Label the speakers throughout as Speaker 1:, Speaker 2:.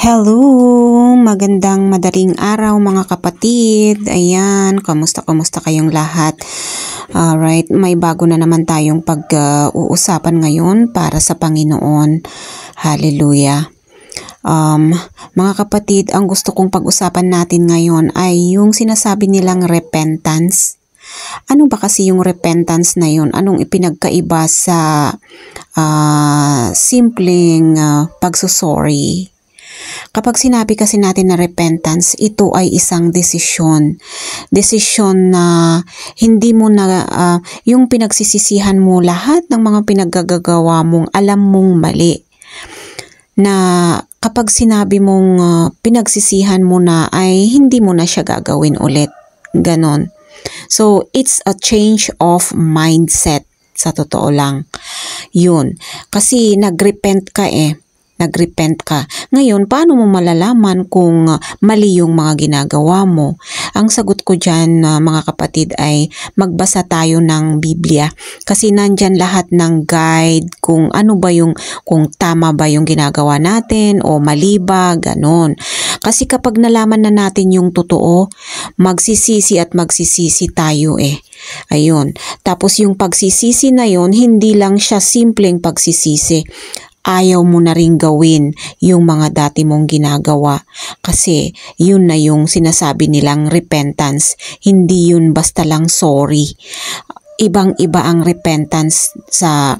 Speaker 1: Hello! Magandang madaling araw mga kapatid. Ayan, kamusta kayong lahat? Alright, may bago na naman tayong pag-uusapan ngayon para sa Panginoon. Hallelujah! Mga kapatid, ang gusto kong pag-usapan natin ngayon ay yung sinasabi nilang repentance. Ano ba kasi yung repentance na yun? Anong ipinagkaiba sa simpleng pagsusorry? Kapag sinabi kasi natin na repentance, ito ay isang desisyon. Desisyon na hindi mo na, yung pinagsisisihan mo lahat ng mga pinaggagawa mong alam mong mali. Na kapag sinabi mong pinagsisihan mo na ay hindi mo na siya gagawin ulit. Ganon. So, it's a change of mindset. Sa totoo lang. Yun. Kasi nagrepent ka nagrepent ka. Ngayon, paano mo malalaman kung mali yung mga ginagawa mo? Ang sagot ko dyan, mga kapatid, ay magbasa tayo ng Biblia. Kasi nandyan lahat ng guide kung ano ba kung tama ba yung ginagawa natin o mali ba, ganon. Kasi kapag nalaman na natin yung totoo, magsisisi tayo Ayun. Tapos yung pagsisisi na yun, hindi lang siya simpleng pagsisisi. Ayaw mo na ring gawin yung mga dati mong ginagawa kasi yun na yung sinasabi nilang repentance. Hindi yun basta lang sorry. Ibang-iba ang repentance sa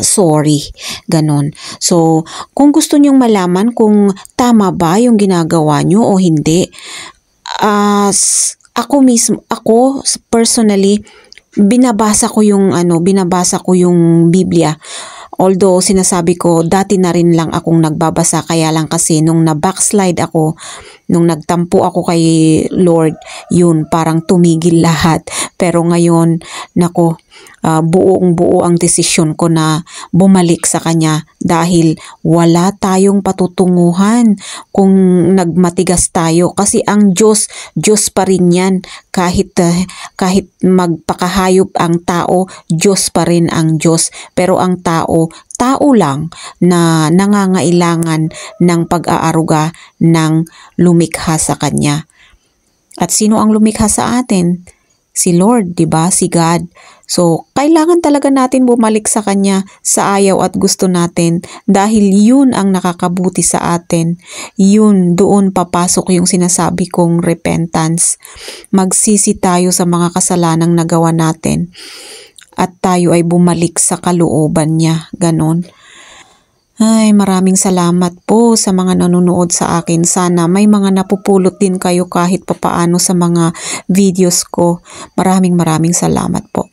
Speaker 1: sorry. Ganon. So, kung gusto nyong malaman kung tama ba yung ginagawa nyo o hindi, ako personally, binabasa ko yung Biblia. Although sinasabi ko, dati na rin lang akong nagbabasa, kaya lang kasi nung na-backslide ako, nung nagtampo ako kay Lord, yun, parang tumigil lahat. Pero ngayon, nako, buong-buo ang desisyon ko na bumalik sa Kanya dahil wala tayong patutunguhan kung nagmatigas tayo. Kasi ang Diyos pa rin yan. Kahit magpakahayop ang tao, Diyos pa rin ang Diyos. Pero ang tao lang na nangangailangan ng pag-aaruga ng lumikha sa Kanya. At sino ang lumikha sa atin? Si Lord, 'di ba? Si God. So, kailangan talaga natin bumalik sa Kanya sa ayaw at gusto natin dahil yun ang nakakabuti sa atin. Yun, doon papasok yung sinasabi kong repentance. Magsisi tayo sa mga kasalanang nagawa natin at tayo ay bumalik sa kalooban niya. Ganon. Ay, maraming salamat po sa mga nanonood sa akin. Sana may mga napupulot din kayo kahit papaano sa mga videos ko. Maraming salamat po.